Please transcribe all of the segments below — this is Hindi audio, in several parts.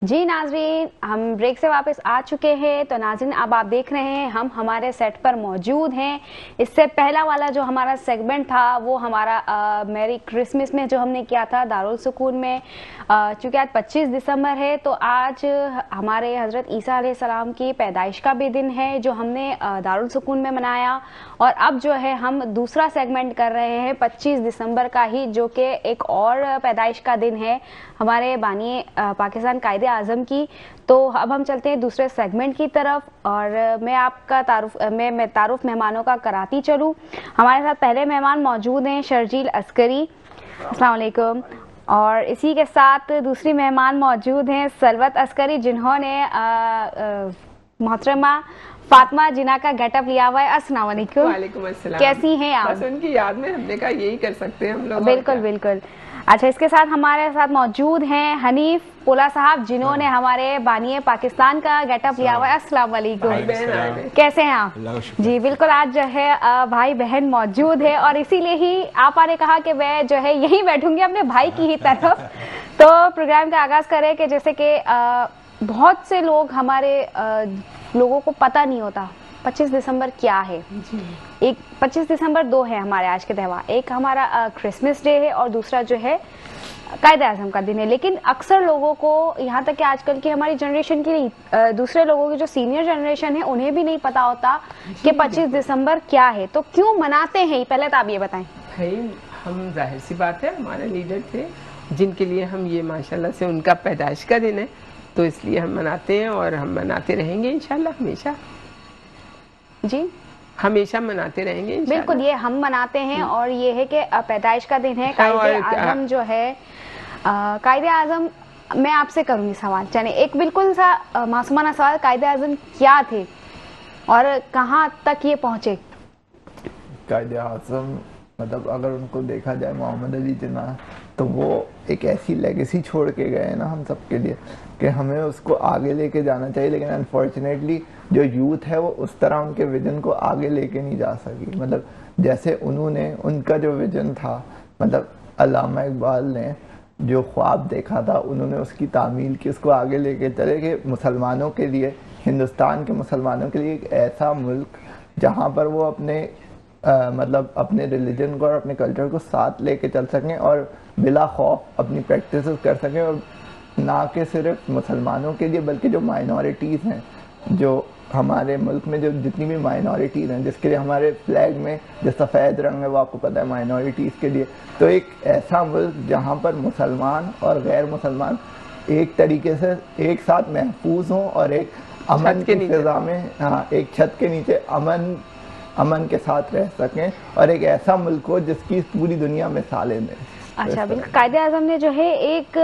जी नाजरीन, हम ब्रेक से वापस आ चुके हैं। तो नाजरीन, अब आप देख रहे हैं हम हमारे सेट पर मौजूद हैं। इससे पहला वाला जो हमारा सेगमेंट था वो हमारा मेरी क्रिसमस में जो हमने किया था दारुल सुकून में। चूँकि आज 25 दिसंबर है तो आज हमारे हज़रत ईसा अलैहिस्सलाम की पैदाइश का भी दिन है जो हमने दारुल सुकून में मनाया। और अब जो है हम दूसरा सेगमेंट कर रहे हैं 25 दिसंबर का ही, जो कि एक और पैदाइश का दिन है हमारे बानी पाकिस्तान कायदे आजम की। तो अब हम चलते हैं दूसरे सेगमेंट की तरफ और मैं आपका तारुफ मेहमानों का कराती चलूँ। हमारे साथ पहले मेहमान मौजूद हैं शर्जील अस्करी, अस्सलाम वालेकुम। और इसी के साथ दूसरी मेहमान मौजूद हैं सलवत अस्करी, जिन्होंने मोहतरमा फातिमा जिना का गेटअप लिया हुआ है। अस्सलाम वालेकुम। वालेकुम अस्सलाम। कैसी हैं आप? बस उनकी याद में हमने कहा यही कर सकते हैं हम लोग। बिल्कुल बिल्कुल। अच्छा, इसके साथ हमारे साथ मौजूद हैं हनीफ पोला साहब, जिन्होंने हमारे बानिए पाकिस्तान का गेटअप लिया हुआ है। अस्सलाम वालेकुम। कैसे हैं आप? जी बिल्कुल, आज जो है भाई बहन मौजूद है और इसीलिए ही आपा ने कहा कि मैं जो है यहीं बैठूंगी अपने भाई की ही तरफ। तो प्रोग्राम का आगाज करें कि जैसे कि बहुत से लोग हमारे लोगों को पता नहीं होता 25 दिसंबर क्या है। एक 25 दिसंबर दो है हमारे आज के त्यौहार, एक हमारा क्रिसमस डे है और दूसरा जो है कायदे आज़म का दिन है। लेकिन अक्सर लोगों को, यहाँ तक कि आजकल की हमारी जनरेशन की नहीं, दूसरे लोगों की जो सीनियर जनरेशन है उन्हें भी नहीं पता होता कि 25 दिसंबर क्या है। तो क्यों मनाते हैं, पहले तो आप ये बताएं। भाई, हम जाहिर सी बात है हमारे लीडर थे जिनके लिए हम ये माशाल्लाह से उनका पैदाइश का दिन है, तो इसलिए हम मनाते हैं और हम मनाते रहेंगे इंशाल्लाह हमेशा। जी हमेशा मनाते रहेंगे बिल्कुल, ये हम मनाते हैं और ये है कि पैदाइश का दिन है। कायदे आज़म जो है, कायदे आज़म, मैं आपसे करूंगी सवाल। चले एक बिल्कुल सा मासूमाना सवाल, कायदे आज़म क्या थे और कहाँ तक ये पहुंचे? कायदे आज़म मतलब अगर उनको देखा जाए मोहम्मद अली जिन्ना, तो वो एक ऐसी लेगेसी छोड़ के गए हैं ना हम सबके लिए कि हमें उसको आगे लेके जाना चाहिए। लेकिन अनफॉर्चुनेटली जो यूथ है वो उस तरह उनके विजन को आगे लेके नहीं जा सकी। मतलब जैसे उन्होंने, उनका जो विजन था, मतलब अल्लामा इकबाल ने जो ख्वाब देखा था उन्होंने उसकी तामील की, उसको आगे लेके चले कि मुसलमानों के लिए, हिंदुस्तान के मुसलमानों के लिए एक ऐसा मुल्क जहाँ पर वो अपने मतलब अपने रिलीजन को और अपने कल्चर को साथ लेके चल सकें और बिला खौफ अपनी प्रैक्टिस कर सकें। और ना कि सिर्फ मुसलमानों के लिए बल्कि जो माइनॉरिटीज़ हैं, जो हमारे मुल्क में जो जितनी भी माइनॉरिटीज़ हैं, जिसके लिए हमारे फ्लैग में जो सफ़ेद रंग है वो आपको पता है माइनॉरिटीज़ के लिए, तो एक ऐसा मुल्क जहाँ पर मुसलमान और गैर मुसलमान एक तरीके से एक साथ महफूज हों और एक अमन की फिजा में, हाँ, एक छत के नीचे अमन के साथ रह सकें और एक ऐसा मुल्क हो जिसकी पूरी दुनिया में मिसालें दें। अच्छा, बिल्कुल। कायदे आज़म ने जो है एक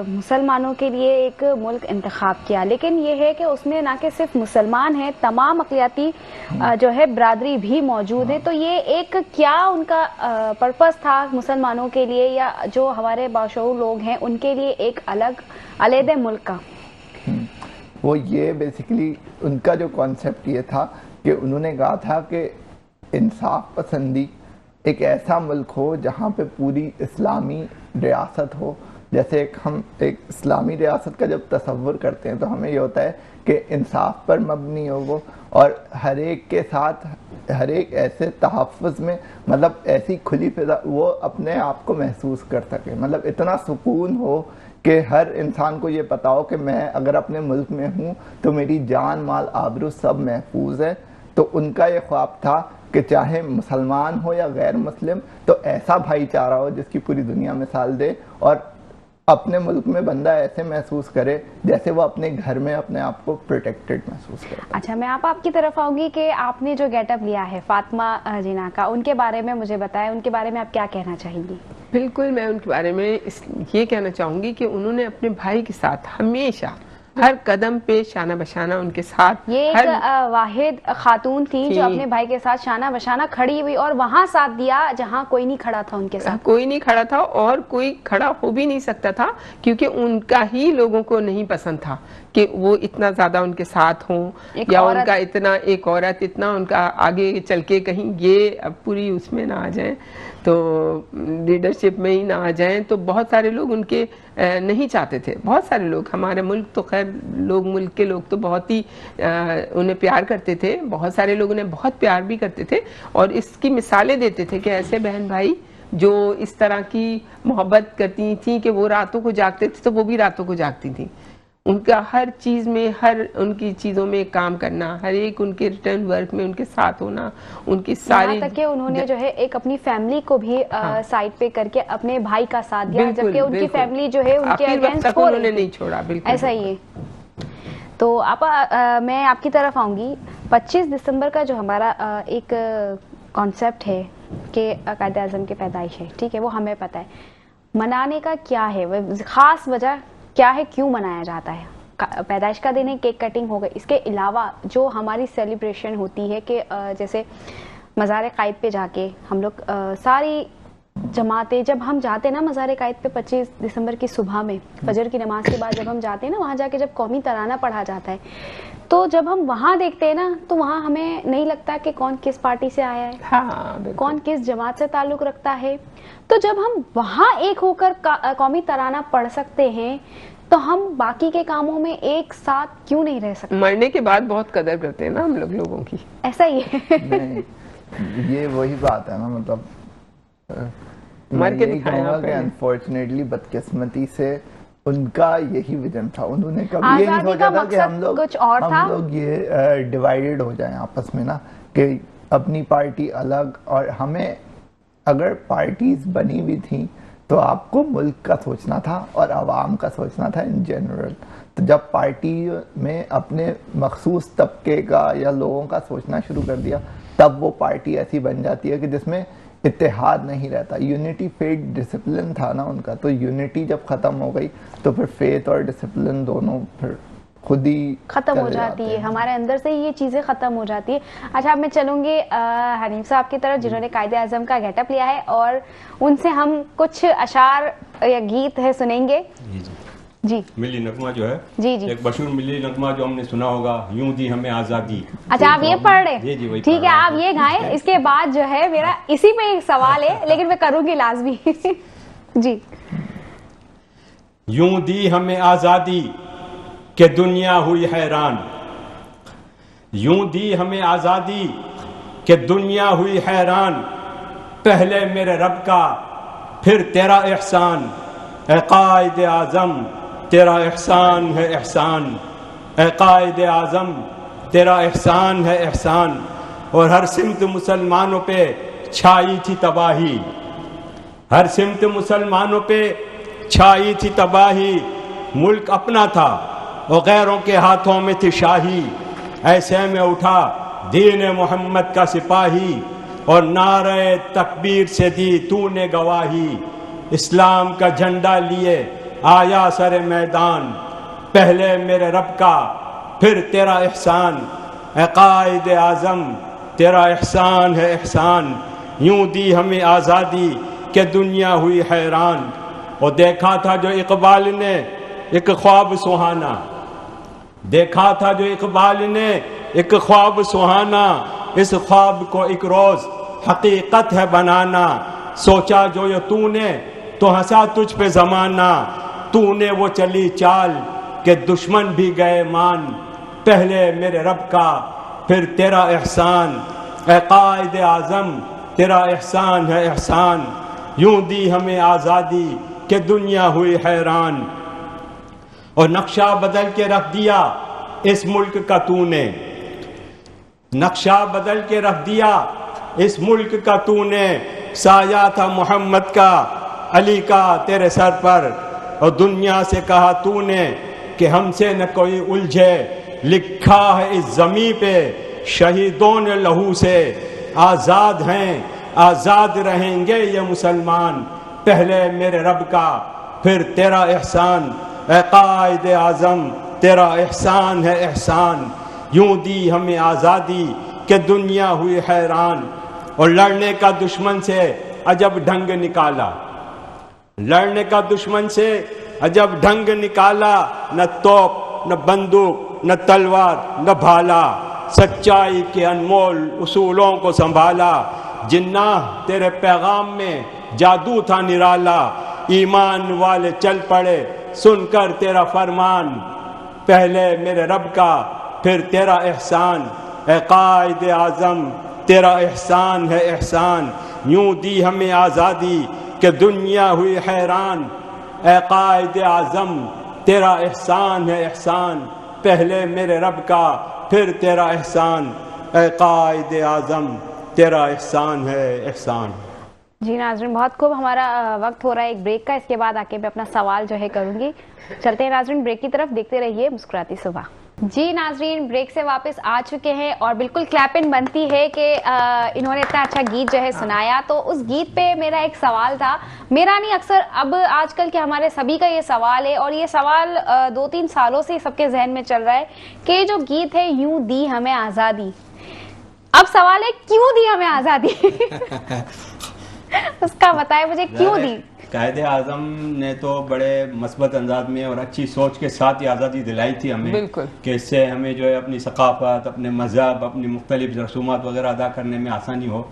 मुसलमानों के लिए एक मुल्क इंतखाब किया, लेकिन ये है कि उसमें ना कि सिर्फ मुसलमान हैं, तमाम अक़लियती जो है बरादरी भी मौजूद है। तो ये एक क्या उनका पर्पस था मुसलमानों के लिए या जो हमारे बाशऊर लोग हैं उनके लिए एक अलग अलग मुल्क का? वो ये बेसिकली उनका जो कॉन्सेप्ट ये था कि उन्होंने कहा था कि इंसाफ पसंदी एक ऐसा मुल्क हो जहाँ पे पूरी इस्लामी रियासत हो। जैसे हम एक इस्लामी रियासत का जब तसव्वुर करते हैं तो हमें ये होता है कि इंसाफ पर मबनी हो वो, और हर एक के साथ हर एक ऐसे तहफ़्फ़ुज़ में, मतलब ऐसी खुली फिजा वो अपने आप को महसूस कर सके। मतलब इतना सुकून हो कि हर इंसान को ये पता हो कि मैं अगर अपने मुल्क में हूँ तो मेरी जान माल आबरू सब महफूज है। तो उनका ये ख्वाब था कि चाहे मुसलमान हो या गैर मुस्लिम, तो ऐसा भाईचारा हो जिसकी पूरी दुनिया मिसाल दे और अपने मुल्क में बंदा ऐसे महसूस करे जैसे वो अपने घर में अपने आप को प्रोटेक्टेड महसूस करे। अच्छा, मैं आपकी तरफ आऊंगी कि आपने जो गेटअप लिया है फातिमा जिना का, उनके बारे में मुझे बताएं, उनके बारे में आप क्या कहना चाहेंगी? बिल्कुल, मैं उनके बारे में ये कहना चाहूँगी कि उन्होंने अपने भाई के साथ हमेशा हर कदम पे शाना बशाना उनके साथ, ये एक वाहिद खातून थी जो अपने भाई के साथ शाना बशाना खड़ी हुई और वहां साथ दिया जहां कोई नहीं खड़ा था उनके साथ। कोई नहीं खड़ा था और कोई खड़ा हो भी नहीं सकता था, क्योंकि उनका ही लोगों को नहीं पसंद था कि वो इतना ज्यादा उनके साथ हों या उनका इतना, एक औरत इतना उनका आगे चल के कहीं ये पूरी उसमें ना आ जाए, तो लीडरशिप में ही ना आ जाए। तो बहुत सारे लोग उनके नहीं चाहते थे। बहुत सारे लोग, हमारे मुल्क तो खैर मुल्क के लोग तो बहुत ही उन्हें प्यार करते थे, बहुत सारे लोग उन्हें बहुत प्यार भी करते थे और इसकी मिसालें देते थे कि ऐसे बहन भाई जो इस तरह की मोहब्बत करती थी कि वो रातों को जागते थे तो वो भी रातों को जागती थी। उनका हर चीज़ में, हर उनकी चीज़ों में काम करना, हर एक उनके रिटर्न वर्क में उनके साथ होना, उनकी सारी तक के उन्होंने जो है एक अपनी फैमिली को भी साइड पे करके अपने भाई का साथ दिया, जबकि उनकी फैमिली जो है उनके अगेंस्ट उन्होंने नहीं छोड़ा। बिल्कुल ऐसा ही है। तो मैं आपकी तरफ आऊंगी। 25 दिसंबर का जो हमारा एक कॉन्सेप्ट है कि कायदे आज़म की पैदाइश है, ठीक है, वो हमें पता है। मनाने का क्या है, खास वजह क्या है, क्यों मनाया जाता है? पैदाइश का दिन है, केक कटिंग हो गई, इसके अलावा जो हमारी सेलिब्रेशन होती है कि जैसे मज़ार कायद पे जाके हम लोग सारी जमातें, जब हम जाते ना मज़ार कायद पे 25 दिसंबर की सुबह में फजर की नमाज के बाद जब हम जाते हैं ना, वहाँ जाके जब कौमी तराना पढ़ा जाता है, तो जब हम वहाँ देखते हैं ना, तो वहाँ हमें नहीं लगता कि कौन किस पार्टी से आया है, हाँ, कौन किस जमात से ताल्लुक रखता है। तो जब हम वहाँ एक होकर कौमी तराना पढ़ सकते हैं, तो हम बाकी के कामों में एक साथ क्यों नहीं रह सकते? मरने के बाद बहुत कदर करते हैं ना हम लोगों की। ऐसा ही है। नहीं, ये वही बात है ना, मतलब मर के दिखाया कि अनफॉर्चुनेटली बदकिस्मती से उनका यही विजन था। उन्होंने कभी ये नहीं सोचा था कि हम लोग ये डिवाइडेड हो जाएं आपस में ना, कि अपनी पार्टी अलग, और हमें अगर पार्टीज बनी हुई थी तो आपको मुल्क का सोचना था और आवाम का सोचना था इन जनरल। तो जब पार्टी में अपने मखसूस तबके का या लोगों का सोचना शुरू कर दिया, तब वो पार्टी ऐसी बन जाती है कि जिसमें इत्तेहाद नहीं रहता। यूनिटी फेथ डिसिप्लिन था ना उनका, तो यूनिटी जब ख़त्म हो गई तो फिर फेथ और डिसिप्लिन दोनों फिर खुद ही खत्म हो जाती है, हमारे अंदर से ये चीजें खत्म हो जाती है। अच्छा, अब मैं चलूंगी हनीफ साहब की तरफ, जिन्होंने कायदे आज़म का गेटअप लिया है, और उनसे हम कुछ अशार या गीत है सुनेंगे। जी, मिली नगमा जो है, जी जी, एक मशहूर मिली नगमा जो हमने सुना होगा, यूं दी हमें आजादी। अच्छा, आप ये पढ़ रहे? जी जी, ठीक है, आप ये गाएं। इसके बाद जो है मेरा इसी पे एक सवाल है, लेकिन मैं करूंगी लाजमी। जी। यूं दी हमें आजादी कि दुनिया हुई हैरान, यूं दी हमें आजादी कि दुनिया हुई हैरान, पहले मेरे रब का फिर तेरा एहसान, ए कायद आज़म तेरा एहसान है एहसान, ए कायद आज़म तेरा एहसान है एहसान। और हर सिमत मुसलमानों पे छाई थी तबाही, हर सिमत मुसलमानों पे छाई थी तबाही, मुल्क अपना था और गैरों के हाथों में थी शाही। ऐसे में उठा दीन मोहम्मद का सिपाही और नारे तकबीर से दी तूने गवाही। इस्लाम का झंडा लिए आया सरे मैदान, पहले मेरे रब का फिर तेरा एहसान, ए कायद आज़म तेरा एहसान है एहसान। यूं दी हमें आज़ादी कि दुनिया हुई हैरान। और देखा था जो इकबाल ने एक ख्वाब सुहाना, देखा था जो इकबाल ने एक ख्वाब सुहाना, इस ख्वाब को एक रोज हकीकत है बनाना। सोचा जो ये तूने तो हंसा तुझ पे जमाना, तूने वो चली चाल के दुश्मन भी गए मान, पहले मेरे रब का फिर तेरा एहसान, ए कायद आज़म तेरा एहसान है एहसान। यूं दी हमें आज़ादी कि दुनिया हुई हैरान। और नक्शा बदल के रख दिया इस मुल्क का तूने, नक्शा बदल के रख दिया इस मुल्क का तूने। साया था मोहम्मद का अली का तेरे सर पर, और दुनिया से कहा तूने कि हमसे न कोई उलझे, लिखा है इस जमी पे शहीदों ने लहू से। आज़ाद हैं आज़ाद रहेंगे ये मुसलमान, पहले मेरे रब का फिर तेरा एहसान, ए कायद आज़म तेरा एहसान है एहसान। यूं दी हमें आज़ादी कि दुनिया हुई हैरान। और लड़ने का दुश्मन से अजब ढंग निकाला, लड़ने का दुश्मन से अजब ढंग निकाला, न तोप न बंदूक न तलवार न भाला, सच्चाई के अनमोल उसूलों को संभाला। जिन्ना तेरे पैगाम में जादू था निराला, ईमान वाले चल पड़े सुनकर तेरा फरमान, पहले मेरे रब का फिर तेरा एहसान, ए कायदे आज़म तेरा एहसान है एहसान, यूं दी हमें आज़ादी कि दुनिया हुई हैरान, ए कायदे आज़म तेरा एहसान है एहसान, पहले मेरे रब का फिर तेरा एहसान, ए कायदे आज़म तेरा एहसान है एहसान। जी नाज़रीन, बहुत खूब। हमारा वक्त हो रहा है एक ब्रेक का, इसके बाद आके मैं अपना सवाल जो है करूंगी। चलते हैं नाज़रीन ब्रेक की तरफ, देखते रहिए मुस्कुराती सुबह। जी नाज़रीन, ब्रेक से वापस आ चुके हैं और बिल्कुल क्लैप इन बनती है कि इन्होंने इतना अच्छा गीत जो है सुनाया। तो उस गीत पे मेरा एक सवाल था, मेरा नहीं, अक्सर अब आजकल के हमारे सभी का ये सवाल है और ये सवाल 2-3 सालों से सबके जहन में चल रहा है कि जो गीत है यूं दी हमें आज़ादी, अब सवाल है क्यों दी हमें आज़ादी? उसका बताएं मुझे, क्यों दी? कायदे आज़म ने तो बड़े मस्बत अंदाज में और अच्छी सोच के साथ ही आज़ादी दिलाई थी हमें, बिल्कुल, कि इससे हमें जो है अपनी सकाफत, अपने मजहब, अपनी मुख्तलिफ रसूमात वगैरह अदा करने में आसानी हो।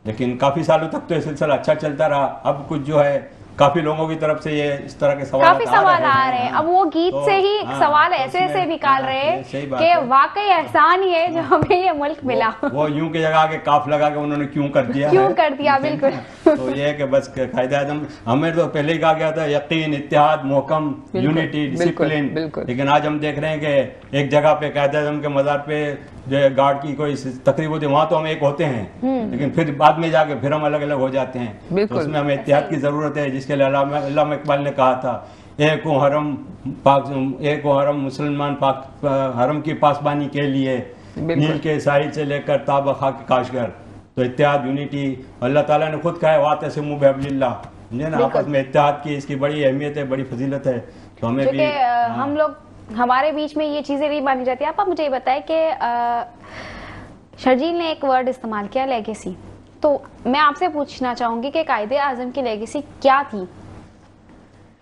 लेकिन काफ़ी सालों तक तो ये सिलसिला अच्छा चलता रहा। अब कुछ जो है काफी लोगों की तरफ से ये इस तरह के सवाल आ रहे हैं। अब वो गीत तो, से ही सवाल ऐसे निकाल रहे हैं कि वाकई एहसान ही है जो हमें ये मुल्क मिला। वो यूं की जगह के काफ लगा के उन्होंने क्यों कर दिया, बिल्कुल। तो ये है कि बस कायदे आज़म हमें तो पहले ही कहा गया था, यकीन, इत्तेहाद, मोहकम, यूनिटी, डिसिप्लिन। लेकिन आज हम देख रहे हैं कि एक जगह पे कायदे आज़म के मज़ार पे जो है गार्ड की कोई तकरीब होती है, वहाँ तो हम एक होते हैं, लेकिन फिर बाद में जाके फिर हम अलग अलग हो जाते हैं। तो उसमें हमें इत्तेहाद की जरूरत है, जिसके लिए अल्लामा इकबाल ने कहा था, एक हो हरम मुसलमान पाक हरम की पासबानी के लिए, नील के साहिल से लेकर ताबा खाक काशगर। तो इत्तेहाद, यूनिटी, अल्लाह ताला ने खुद कहा है वातसिमू बिहब्लिल्लाह, समझे ना, आपस में इत्तेहाद की इसकी बड़ी अहमियत है, बड़ी फजीलत है। तो हमें भी हम लोग, हमारे बीच में ये चीजें नहीं मानी जाती। आप मुझे ये बताएं कि शर्जील ने एक वर्ड इस्तेमाल किया, लेगेसी। तो मैं आपसे पूछना चाहूंगी कि कायदे आज़म की लेगेसी क्या थी?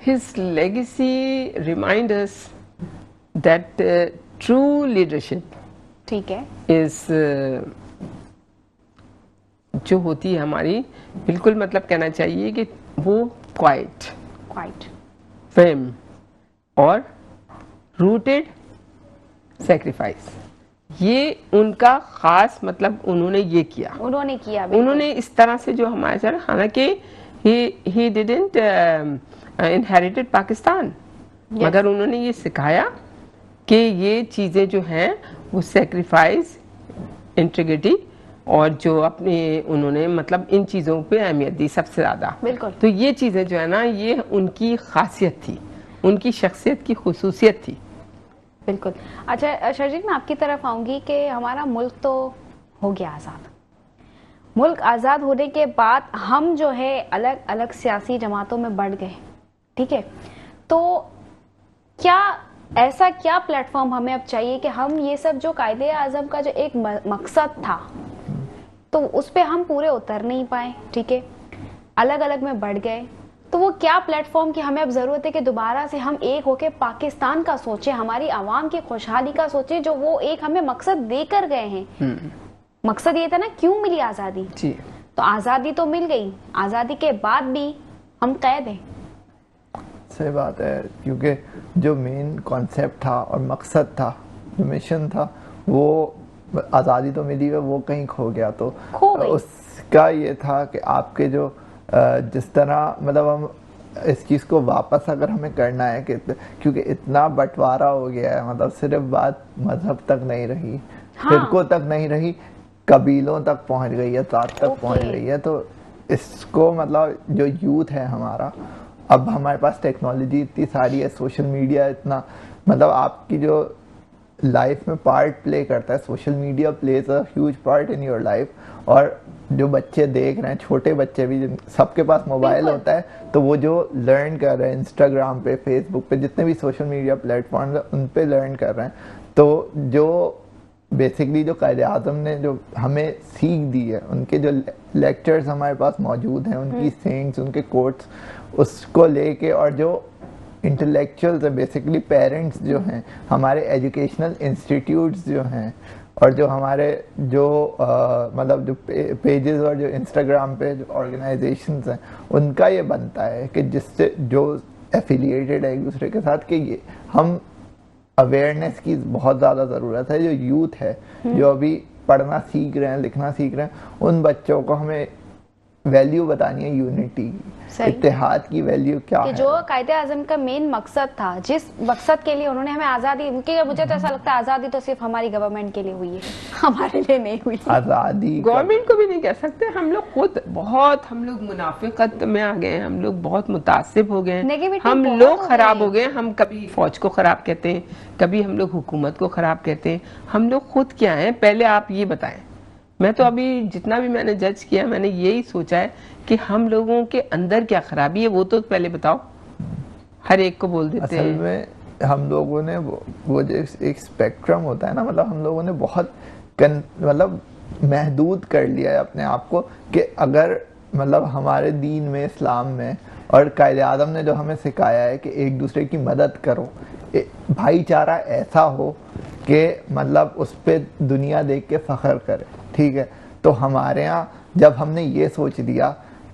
His legacy reminds us that true leadership, ठीक है, is जो होती है हमारी, बिल्कुल मतलब कहना चाहिए कि वो क्वाइट, फेम और रूटेड सेक्रीफाइस, ये उनका खास मतलब उन्होंने ये किया, उन्होंने इस तरह से जो हमारे साथ, हालांकि he didn't inherited पाकिस्तान, मगर उन्होंने ये सिखाया कि ये चीज़ें जो हैं वो सेक्रीफाइस, इंटीग्रिटी और जो अपने उन्होंने मतलब इन चीज़ों पे अहमियत दी सबसे ज़्यादा। बिल्कुल। तो ये चीज़ें जो है ना, ये उनकी खासियत थी, उनकी शख्सियत की खुसूसियत थी। बिल्कुल। अच्छा शर्जील, मैं आपकी तरफ आऊँगी कि हमारा मुल्क तो हो गया आज़ाद। मुल्क आज़ाद होने के बाद हम जो है अलग अलग सियासी जमातों में बढ़ गए, ठीक है। तो क्या ऐसा क्या प्लेटफॉर्म हमें अब चाहिए कि हम ये सब जो कायदे आज़म का जो एक मकसद था, तो उस पे हम पूरे उतर नहीं पाए, ठीक है, अलग अलग में बढ़ गए। तो वो क्या प्लेटफॉर्म की हमें अब जरूरत है कि दोबारा से हम एक होके पाकिस्तान का सोचे, हमारी आवाम की खुशहाली का सोचे, जो वो एक हमें मकसद देकर गए हैं। मकसद ये था ना, क्यों मिली आज़ादी? तो आज़ादी तो मिल गई, आज़ादी के बाद भी हम कैद हैं। सही बात है, क्योंकि जो मेन कॉन्सेप्ट था और मकसद था, जो मिशन था, वो आज़ादी तो मिली है, वो कहीं खो गया। तो उसका ये था कि आपके जो जिस तरह मतलब हम इस चीज़ को वापस अगर हमें करना है कि क्योंकि इतना बंटवारा हो गया है, मतलब सिर्फ बात मजहब तक नहीं रही, फिरकों तक नहीं रही, कबीलों तक पहुंच गई है, ज़ात तक पहुंच गई है। तो इसको मतलब जो यूथ है हमारा, अब हमारे पास टेक्नोलॉजी इतनी सारी है, सोशल मीडिया इतना मतलब आपकी जो लाइफ में पार्ट प्ले करता है, social media plays a huge part in your life. और जो बच्चे देख रहे हैं, छोटे बच्चे भी, सबके पास मोबाइल होता है, तो वो जो लर्न कर रहे हैं इंस्टाग्राम पे, फेसबुक पे, जितने भी सोशल मीडिया प्लेटफॉर्म है उन पे लर्न कर रहे हैं। तो जो बेसिकली जो कायदे आज़म ने जो हमें सीख दी है, उनके जो लेक्चर्स हमारे पास मौजूद हैं, उनकी सेइंग्स, उनके कोट्स, उसको लेके, और जो इंटेलेक्चुअल्स है बेसिकली पेरेंट्स जो हैं, हमारे एजुकेशनल इंस्टीट्यूट्स जो हैं, और जो हमारे जो मतलब जो पेजेस और जो इंस्टाग्राम पे जो ऑर्गेनाइजेशंस हैं उनका ये बनता है कि जिससे जो एफिलिएटेड है एक दूसरे के साथ कि ये हम अवेयरनेस की बहुत ज़्यादा ज़रूरत है। जो यूथ है जो अभी पढ़ना सीख रहे हैं, लिखना सीख रहे हैं, उन बच्चों को हमें वैल्यू बतानी है यूनिटी की, इत्तेहाद की वैल्यू क्या कि है। जो कायदे आज़म का मेन मकसद था, जिस मकसद के लिए उन्होंने हमें आज़ादी, क्योंकि मुझे तो ऐसा लगता है आज़ादी तो सिर्फ हमारी गवर्नमेंट के लिए हुई है, हमारे लिए नहीं हुई। आज़ादी गवर्नमेंट को भी नहीं कह सकते, हम लोग खुद बहुत, हम लोग मुनाफिकत में आ गए, हम लोग बहुत मुतासिब हो गए, Negativity हम बहुत लोग हो खराब गई। हो गए। हम कभी फौज को खराब कहते हैं, कभी हम लोग हुकूमत को खराब कहते हैं। हम लोग खुद क्या हैं, पहले आप ये बताएं। मैं तो अभी जितना भी मैंने जज किया, मैंने यही सोचा है कि हम लोगों के अंदर क्या खराबी है वो तो पहले बताओ। हर एक को बोल देते असल हैं। में हम लोगों ने वो जो एक स्पेक्ट्रम होता है ना, मतलब हम लोगों ने बहुत मतलब महदूद कर लिया है अपने आप को कि अगर मतलब हमारे दीन में, इस्लाम में और कायदे आज़म ने जो हमें सिखाया है कि एक दूसरे की मदद करो, भाईचारा ऐसा हो कि मतलब उस पर दुनिया देख के फ़ख्र करे, ठीक है। तो हमारे यहाँ जब हमने ये सोच लिया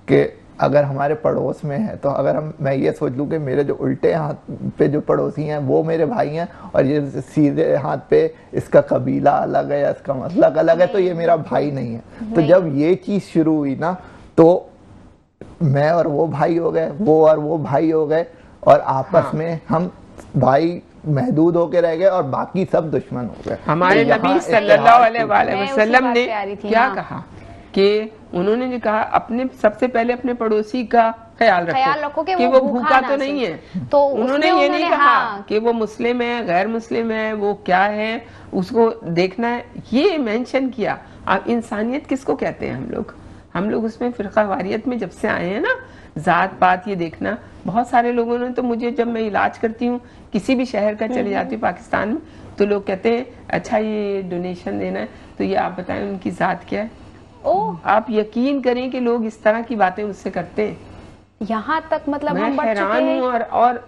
कि अगर हमारे पड़ोस में है, तो अगर मैं ये सोच लूँ कि मेरे जो उल्टे हाथ पे जो पड़ोसी हैं वो मेरे भाई हैं और ये सीधे हाथ पे इसका कबीला अलग है या इसका मसलक अलग है, तो ये मेरा भाई नहीं है। तो जब ये चीज़ शुरू हुई ना, तो मैं और वो भाई हो गए, वो और वो भाई हो गए, और आपस में हम भाई महदूद होके रह गए और बाकी सब दुश्मन हो गए। हमारे तो नबी यहाँ सल्लल्लाहु अलैहि मैं उसी वसल्लम बात ने पे आ रही थी, क्या हाँ। कहा कि उन्होंने जो कहा, अपने सबसे पहले अपने पड़ोसी का ख्याल रखो कि कि वो वो भूखा तो नहीं है। तो उन्होंने उसमें ये नहीं कहा हाँ। कि वो मुस्लिम है, गैर मुस्लिम है, वो क्या है उसको देखना है, ये मेंशन किया। अब इंसानियत किसको कहते हैं हम लोग उसमें फिरका वारियत में जब से आए हैं ना, जात पात ये देखना। बहुत सारे लोगों ने तो मुझे, जब मैं इलाज करती हूँ किसी भी शहर का चले जाती हूँ पाकिस्तान में, तो लोग कहते हैं अच्छा ये डोनेशन देना है, तो ये आप बताएं उनकी जात क्या है। आप यकीन करें कि लोग इस तरह की बातें मुझसे करते हैं, यहाँ तक मतलब मैं हम बढ़ चुके हैरान हैं। हूँ।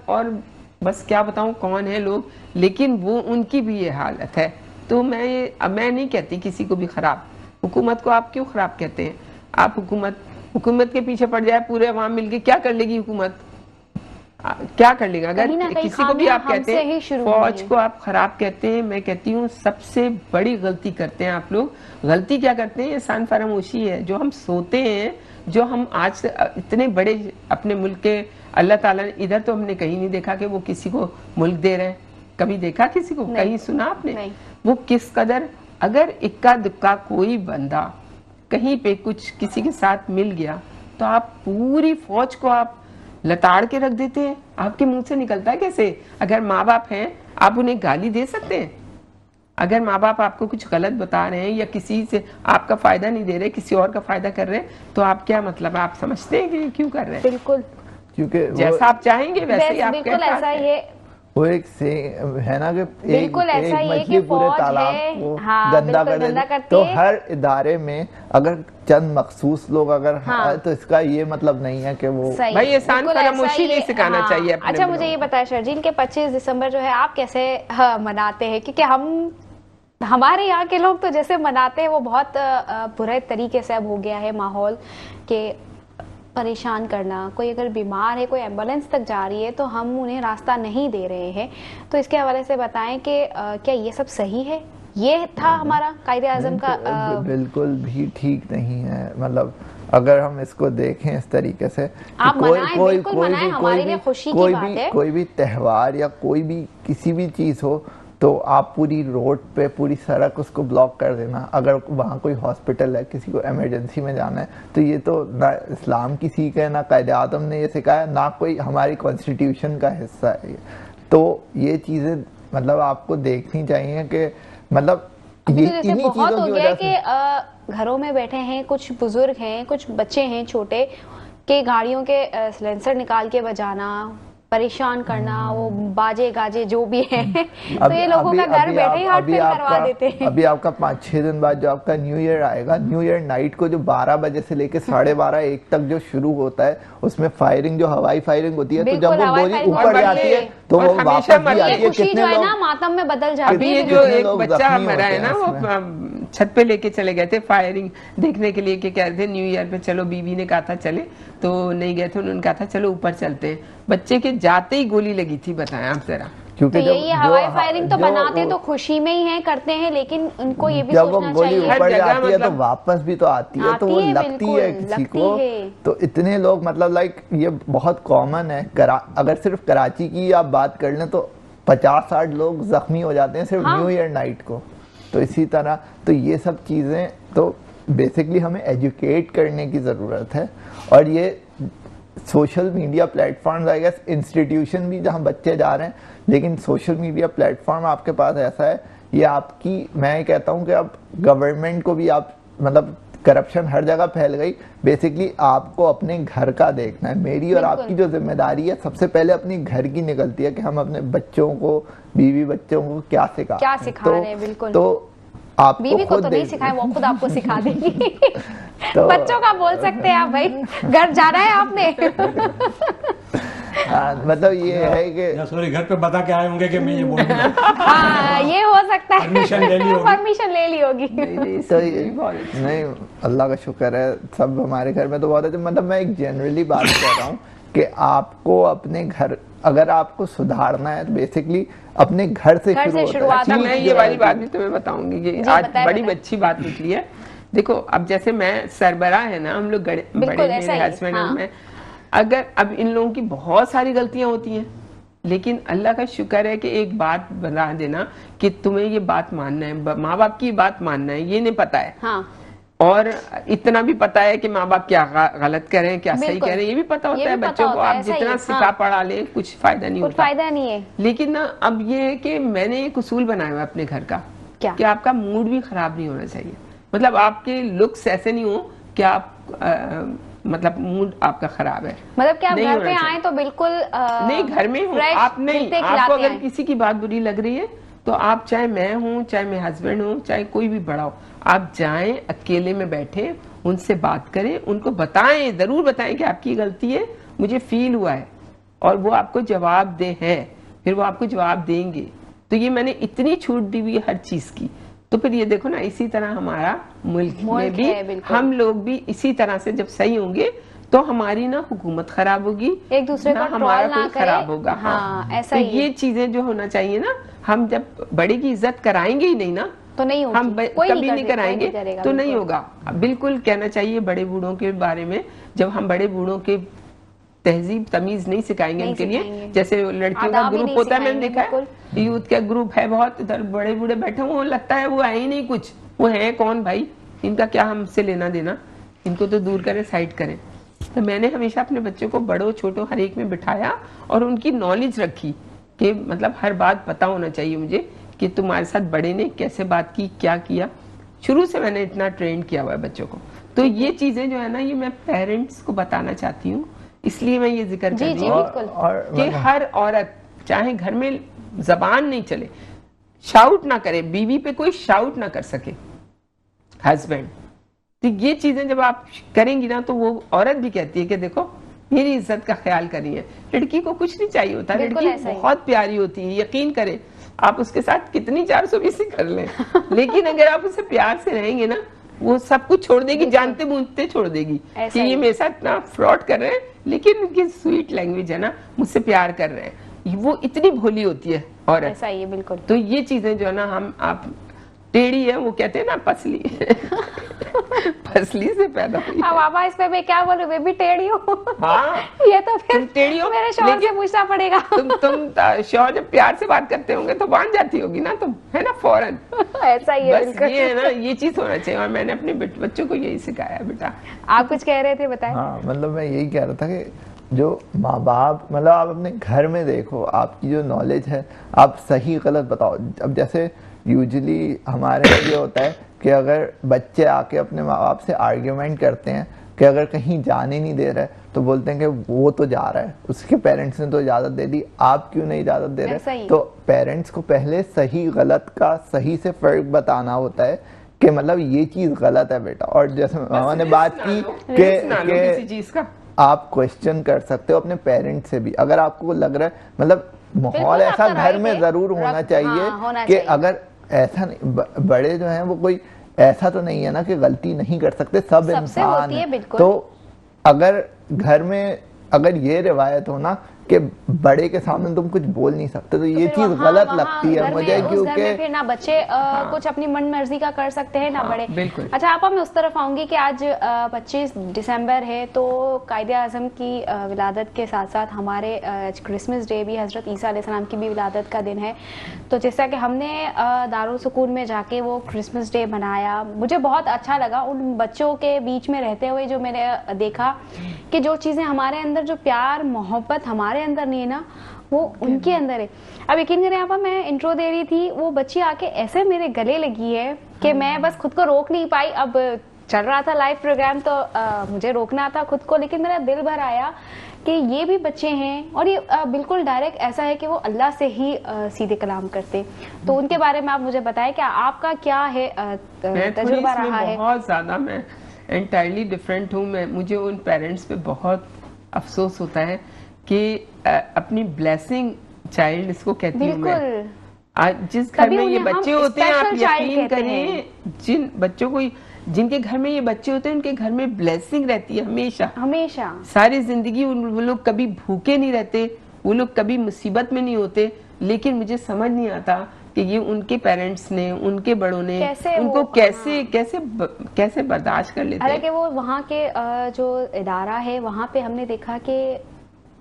और बस क्या बताऊं कौन है लोग, लेकिन वो उनकी भी ये हालत है। तो मैं नहीं कहती किसी को भी खराब। हुकूमत को आप क्यों खराब कहते हैं? आप हुकूमत के पीछे पड़ जाए पूरे अवाम मिलके, क्या कर लेगी हुकूमत? क्या कर लेगा? अगर किसी को भी आप कहते हैं फौज को आप खराब कहते हैं, मैं कहती हूँ सबसे बड़ी गलती करते हैं आप लोग। गलती क्या करते हैं? इंसान फरामोशी है। जो हम सोते हैं, जो हम आज से इतने बड़े अपने मुल्क के, अल्लाह ताला ने इधर तो हमने कहीं नहीं देखा कि वो किसी को मुल्क दे रहे हैं। कभी देखा किसी को? कहीं सुना आपने? वो किस कदर, अगर इक्का दुक्का कोई बंदा कहीं पे कुछ किसी के साथ मिल गया तो आप पूरी फौज को आप लताड़ के रख देते हैं। आपके मुंह से निकलता है कैसे? अगर माँ बाप हैं, आप उन्हें गाली दे सकते हैं? अगर माँ बाप आपको कुछ गलत बता रहे हैं या किसी से आपका फायदा नहीं दे रहे, किसी और का फायदा कर रहे हैं, तो आप क्या मतलब आप समझते हैं कि क्यों कर रहे हैं? बिल्कुल, क्योंकि जैसा आप चाहेंगे वैसे ही आप बिल्कुल ऐसा ही है। वो एक से है ना कि बिल्कुल ऐसा ही है कि पूरे फौज तालाब है, को हाँ, गंदा बिल्कुल कर गंदा देती। करती तो है। हर इदारे में अगर चंद मखसूस लोग अगर हाँ। तो इसका ये मतलब नहीं है कि वो सही, भाई एहसान बिल्कुल ऐसा फरामोशी ही नहीं है। सिखाना हाँ। चाहिए अपने अच्छा बड़ों मुझे ये को। बताया शर्जील के 25 दिसंबर जो है आप कैसे मनाते हैं? क्योंकि हमारे यहाँ के लोग तो जैसे मनाते हैं वो बहुत बुरे तरीके से अब हो गया है माहौल के परेशान करना। कोई अगर बीमार है, कोई एम्बुलेंस तक जा रही है तो हम उन्हें रास्ता नहीं दे रहे हैं। तो इसके हवाले से बताएं कि क्या ये सब सही है? ये था हमारा कायदे आज़म का बिल्कुल भी ठीक नहीं है। मतलब अगर हम इसको देखें इस तरीके से, आप मनाएं, बिल्कुल मनाएं, हमारे लिए खुशी की बात है। कोई भी त्यौहार या कोई भी किसी भी चीज़ हो तो आप पूरी रोड पे, पूरी सड़क उसको ब्लॉक कर देना। अगर वहाँ कोई हॉस्पिटल है, किसी को इमरजेंसी में जाना है, तो ये तो ना इस्लाम की सीख है, ना कायदे आज़म ने ये सिखाया, ना कोई हमारी कॉन्स्टिट्यूशन का हिस्सा है ये। तो ये चीज़ें मतलब आपको देखनी चाहिए कि मतलब ये इन्हीं बहुत चीज़ों हो की गया वजह से कि घरों में बैठे हैं, कुछ बुजुर्ग हैं, कुछ बच्चे हैं छोटे, के गाड़ियों के सिलेंसर निकाल के बजाना, परेशान करना, वो बाजे गाजे जो भी है तो ये लोगों का घर बैठे ही हार्ट फेल करवा देते हैं। अभी आपका 5-6 दिन बाद जो आपका न्यू ईयर आएगा, न्यू ईयर नाइट को जो 12 बजे से लेके 12:30-1 तक जो शुरू होता है, उसमें फायरिंग, जो हवाई फायरिंग होती है, तो जब वो गोली ऊपर जाती है तो वो वापस भी आती है। खुशी जो है ना मातम में बदल जाती है। अभी ये जो एक बच्चा मरा है ना, वो छत पे लेके चले गए थे फायरिंग देखने के लिए, कि कह रहे थे न्यू ईयर पे चलो, बीवी ने कहा था चले, तो नहीं गए थे, उन्होंने कहा था चलो ऊपर चलते हैं, बच्चे के जाते ही गोली लगी थी। बताएं आप जरा। क्योंकि तो यही हवाई फायरिंग तो बनाते तो खुशी में ही है, करते हैं, लेकिन उनको ये भी सोचना चाहिए, जब वो गोली ऊपर जाती है तो वापस भी तो आती है, तो वो लगती है किसी को। तो इतने लोग, मतलब लाइक ये बहुत कॉमन है। अगर सिर्फ कराची की आप बात कर लें तो 50-60 लोग जख्मी हो जाते हैं सिर्फ न्यू ईयर नाइट को। तो इसी तरह तो ये सब चीज़ें तो बेसिकली हमें एजुकेट करने की ज़रूरत है। और ये social media platform, I guess institution भी जहाँ बच्चे जा रहे हैं, लेकिन सोशल मीडिया प्लेटफॉर्म आपके पास ऐसा है, ये आपकी, मैं कहता हूँ कि अब गवर्नमेंट को भी आप, मतलब करप्शन हर जगह फैल गई, बेसिकली आपको अपने घर का देखना है। मेरी और आपकी जो जिम्मेदारी है सबसे पहले अपनी घर की निकलती है कि हम अपने बच्चों को, बीवी बच्चों को क्या सिखा रहे हैं। बिल्कुल। तो आपको बीवी को तो नहीं सिखाए, वो खुद आपको सिखा देगी। तो बच्चों का बोल सकते हैं आप, भाई घर जाना है आपने। मतलब ये है कि सॉरी, घर पे बता के आए होंगे कि मैं ये बोल रहा हूं। हाँ, ये हो सकता है, परमिशन ले ली होगी। नहीं, अल्लाह का शुक्र है, सब हमारे घर में तो बहुत है। मतलब मैं एक जनरली बात कर रहा हूँ कि आपको अपने घर, अगर आपको सुधारना है तो बेसिकली अपने घर से शुरुआत है। मैं ये वाली बात भी तुम्हें बताऊंगी कि आज बड़ी अच्छी बात निकली है। देखो, अब जैसे मैं सरबरा है ना, हम लोग बड़े मेरे हस्बैंड और मैं, अगर अब इन लोगों की बहुत सारी गलतियां होती हैं, लेकिन अल्लाह का शुक्र है कि एक बात बता देना कि तुम्हें ये बात मानना है, माँ बाप की बात मानना है, ये नहीं पता है। हाँ। और इतना भी पता है कि माँ बाप क्या गलत कर रहे हैं, क्या सही कर रहे हैं, ये भी पता होता है बच्चों को। आप जितना सिखा पढ़ा ले, कुछ फायदा नहीं होता, फायदा नहीं है। लेकिन ना अब ये है कि मैंने एक उसूल बनाया हुआ अपने घर का, कि आपका मूड भी खराब नहीं होना चाहिए। मतलब आपके लुक्स ऐसे नहीं हो कि आप मतलब मूड आपका खराब है, मतलब कि आप घर पे आए तो बिल्कुल नहीं, घर में हो आप, नहीं, आपको अगर किसी की बात बुरी लग रही है तो आप, चाहे मैं हूँ, चाहे मेरे हस्बैंड हो, चाहे कोई भी बड़ा हो, आप जाएं, अकेले में बैठे, उनसे बात करें, उनको बताएं, जरूर बताएं कि आपकी गलती है, मुझे फील हुआ है, और वो आपको जवाब दे हैं, फिर वो आपको जवाब देंगे। तो ये मैंने इतनी छूट दी हुई हर चीज की। तो फिर ये देखो ना, इसी तरह हमारा मुल्क में भी हम लोग भी इसी तरह से जब सही होंगे तो हमारी ना हुकूमत खराब होगी, एक दूसरे का हमारा कोई खराब होगा। हाँ, ऐसा तो ये चीजें जो होना चाहिए ना, हम जब बड़े की इज्जत कराएंगे ही नहीं ना, तो नहीं होगी, हम कभी नहीं कराएंगे तो नहीं होगा। बिल्कुल कहना चाहिए बड़े बूढ़ों के बारे में, जब हम बड़े बूढ़ों के तहजीब तमीज नहीं सिखाएंगे उनके लिए, जैसे लड़कियों का ग्रुप होता है, मैंने देखा है यूथ का ग्रुप है बहुत, इधर बड़े बूढ़े बैठे हुए, लगता है वो है ही नहीं कुछ, वो है कौन भाई, इनका क्या हमसे लेना देना, इनको तो दूर करें, साइड करें। तो मैंने हमेशा अपने बच्चों को बड़ों छोटों हर एक में बिठाया और उनकी नॉलेज रखी कि मतलब हर बात पता होना चाहिए मुझे कि तुम्हारे साथ बड़े ने कैसे बात की, क्या किया। शुरू से मैंने इतना ट्रेन किया हुआ है बच्चों को। तो ये चीजें जो है ना, ये मैं पेरेंट्स को बताना चाहती हूँ, इसलिए मैं ये जिक्र कर रही हूँ कि हर औरत चाहे घर में जबान नहीं चले, शाउट ना करे, बीवी पे कोई शाउट ना कर सके हस्बैंड, तो ये चीजें जब आप करेंगी ना तो वो औरत भी कहती है कि देखो मेरी इज्जत का ख्याल करी है। लड़की को कुछ नहीं चाहिए होता, लड़की बहुत प्यारी होती है, यकीन करें आप उसके साथ कितनी 420 कर लें, लेकिन अगर आप उससे प्यार से रहेंगे ना, वो सब कुछ छोड़ देगी, जानते बूझते छोड़ देगी कि ये मेरे साथ ना फ्रॉड कर रहे हैं, लेकिन उनकी स्वीट लैंग्वेज है ना, मुझसे प्यार कर रहे हैं, वो इतनी भोली होती है औरत। ऐसा ही है, बिल्कुल। तो ये चीजें जो है ना, हम आप टेढ़ी है, वो कहते हैं ना पसली फसली से पैदा हुई। अब बाबा इस पे मैं क्या बोलूं, मैं भी टेढ़ी हूँ। हाँ, ये तो फिर टेढ़ी हो, मेरे शौहर से पूछना पड़ेगा। तुम शौहर जब प्यार से बात करते होंगे तो मान जाती होगी ना तुम, है ना, फौरन। ऐसा ही है, बस ये है ना, ये चीज होना चाहिए, और मैंने अपने बच्चों को यही सिखाया। बेटा आप कुछ कह रहे थे, बताएं। हाँ, मतलब मैं यही कह रहा था कि जो माँ बाप, मतलब आप अपने घर में देखो, आपकी जो नॉलेज है, आप सही गलत बताओ। अब जैसे यूजुअली हमारे ये होता है कि अगर बच्चे आके अपने माँ बाप से आर्ग्यूमेंट करते हैं कि अगर कहीं जाने नहीं दे रहा है तो बोलते हैं कि वो तो जा रहा है, उसके पेरेंट्स ने तो इजाज़त दे दी, आप क्यों नहीं इजाज़त दे रहे? तो पेरेंट्स को पहले सही गलत का सही से फ़र्क बताना होता है कि मतलब ये चीज़ गलत है बेटा। और जैसे मामा ने बात की कि आप क्वेश्चन कर सकते हो अपने पेरेंट्स से भी, अगर आपको लग रहा है मतलब माहौल ऐसा घर में ज़रूर होना चाहिए कि अगर ऐसा नहीं, बड़े जो हैं वो कोई ऐसा तो नहीं है ना कि गलती नहीं कर सकते, सब इंसान है। तो अगर घर में अगर ये रिवायत हो ना कि बड़े के सामने तुम कुछ बोल नहीं सकते, तो ये चीज गलत लगती है मुझे, क्योंकि फिर ना बच्चे कुछ अपनी मन मर्जी का कर सकते हैं ना बड़े। अच्छा आपा, मैं उस तरफ आऊंगी कि आज 25 दिसंबर है, तो कायदे आज़म की विलादत के साथ साथ हमारे क्रिसमस डे भी, हजरत ईसा अलैहिस्सलाम की भी विलादत का दिन है। तो जैसा कि हमने दारुल सुकून में जाके वो क्रिसमस डे मनाया, मुझे बहुत अच्छा लगा उन बच्चों के बीच में रहते हुए, जो मैंने देखा कि जो चीज़ें हमारे अंदर, जो प्यार मोहब्बत हमारे अंदर नहीं है ना, वो उनके अंदर है। अब यकीन करें आप, मैं इंट्रो दे रही थी, वो बच्ची आके ऐसे मेरे गले लगी है कि मैं बस खुद को रोक नहीं पाई। अब चल रहा था लाइव प्रोग्राम तो मुझे रोकना था खुद को, लेकिन मेरा दिल भर आया कि ये भी बच्चे हैं और ये बिल्कुल डायरेक्ट ऐसा है कि वो अल्लाह से ही सीधे कलाम करते। तो उनके बारे में आप मुझे बताएं, क्या आपका क्या है तजुर्बा रहा है? बहुत ज्यादा मैं एंटायरली डिफरेंट हूँ। मैं मुझे उन पेरेंट्स पे बहुत अफसोस होता है कि अपनी ब्लेसिंग चाइल्ड इसको कहती हूँ मैं। आज जिस घर में ये बच्चे होते हैं, आप यकीन करें, जिन बच्चों को, जिनके घर में ये बच्चे होते हैं, उनके घर में ब्लेसिंग रहती है हमेशा हमेशा, सारी जिंदगी। वो लोग कभी भूखे नहीं रहते, वो लोग कभी मुसीबत में नहीं होते। लेकिन मुझे समझ नहीं आता कि ये उनके पेरेंट्स ने, उनके बड़ों ने उनको कैसे बर्दाश्त कर लेते हैं। हालांकि वो वहाँ के जो इदारा है, वहाँ पे हमने देखा कि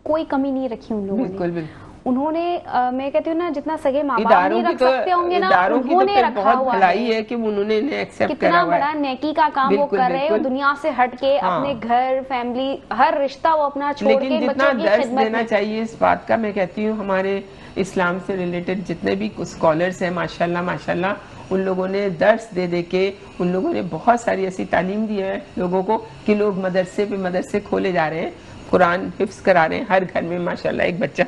कोई कमी नहीं रखी उन लोगों ने। उन्होंने मैं कहती हूँ ना, जितना सगे माँ बाप नहीं रख सकते होंगे ना, उन्होंने रखा हुआ है कि उन्होंने एक्सेप्ट करा हुआ है। कितना बड़ा नेकी का काम वो कर रहे हैं, दुनिया से हट के अपने घर, फैमिली, हर रिश्ता वो अपना छोड़ के जितना दर्स देना चाहिए इस बात का, मैं कहती हूँ हमारे इस्लाम से रिलेटेड जितने भी स्कॉलर्स हैं, माशाल्लाह माशाल्लाह, उन लोगों ने दर्स दे के, उन लोगों ने बहुत सारी ऐसी तालीम दी है लोगों को कि लोग मदरसे पे मदरसे खोले जा रहे हैं, कुरान हिफ्ज करा रहे हैं हर घर में माशाल्लाह एक बच्चा।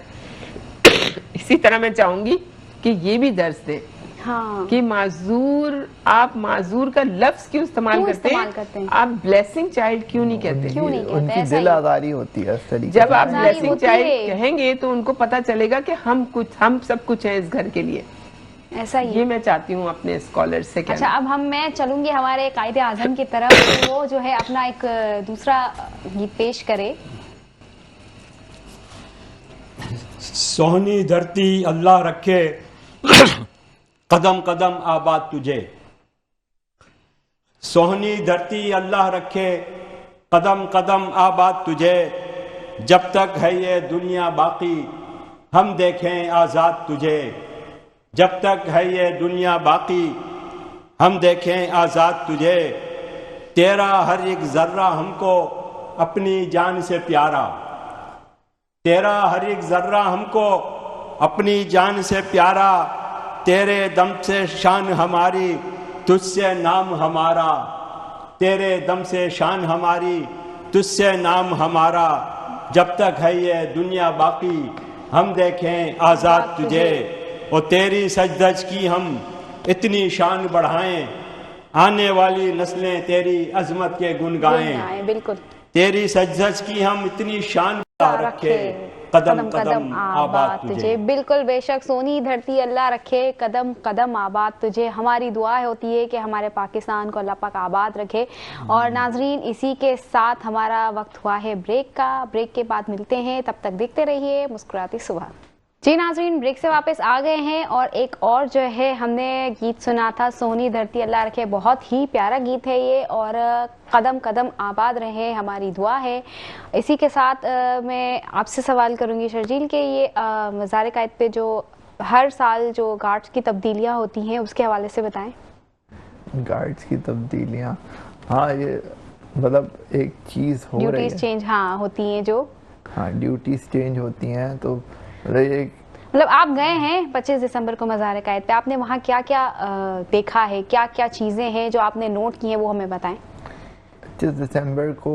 इसी तरह मैं चाहूंगी कि ये भी दर्स दे कि माजूर, आप माजूर का लफ्ज क्यों इस्तेमाल करते हैं? आप ब्लेसिंग चाइल्ड क्यों नहीं कहते? उनकी दिल आजारी होती है इस तरीके। जब आप ब्लेसिंग चाइल्ड कहेंगे तो उनको पता चलेगा कि हम सब कुछ है इस घर के लिए। ऐसा ही ये मैं चाहती हूँ अपने स्कॉलर्स से। अच्छा, अब मैं चलूंगी हमारे कायदे आज़म की तरफ, वो जो है अपना एक दूसरा गीत पेश करे। सोहनी धरती अल्लाह रखे, कदम कदम आबाद तुझे। सोहनी धरती अल्लाह रखे, कदम कदम आबाद तुझे। जब तक है ये दुनिया बाकी, हम देखें आज़ाद तुझे। जब तक है ये दुनिया बाकी, हम देखें आज़ाद तुझे। तेरा हर एक जर्रा हमको अपनी जान से प्यारा। तेरा हर एक जर्रा हमको अपनी जान से प्यारा। तेरे दम से शान हमारी, तुझसे नाम हमारा। तेरे दम से शान हमारी, तुझसे नाम हमारा। जब तक है ये दुनिया बाकी, हम देखें आज़ाद तुझे। और तेरी सजदज की हम इतनी शान बढ़ाएं, आने वाली नस्लें तेरी अजमत के गुन गाएं। बिल्कुल, तेरी सजदज की हम इतनी शान रखे, कदम कदम आबाद तुझे। बिल्कुल, बेशक, सोनी धरती अल्लाह रखे, कदम कदम आबाद तुझे। हमारी दुआ होती है कि हमारे पाकिस्तान को अल्लाह पाक आबाद रखे। और नाजरीन, इसी के साथ हमारा वक्त हुआ है ब्रेक का। ब्रेक के बाद मिलते हैं, तब तक देखते रहिए मुस्कुराती सुबह। जी नाजरीन, ब्रेक से वापस आ गए हैं और एक और जो है हमने गीत सुना था, सोनी धरती अल्लाह रखे। बहुत ही प्यारा गीत है ये, और कदम कदम आबाद रहे हमारी दुआ है। इसी के साथ मैं आपसे सवाल करूंगी शर्जील के ये मज़ार कायद पे जो हर साल जो गार्ड्स की तब्दीलियां होती हैं, उसके हवाले से बताएं। गार्ड्स की तब्दीलियां, हाँ, ये मतलब एक चीज़ हो रही है, ड्यूटीज चेंज होती हैं जो, ड्यूटीज चेंज होती हैं। तो मतलब आप गए हैं 25 दिसंबर को मज़ार कायद पे, आपने वहाँ क्या क्या देखा है, क्या क्या चीज़ें हैं जो आपने नोट की हैं, वो हमें बताएं। 25 दिसंबर को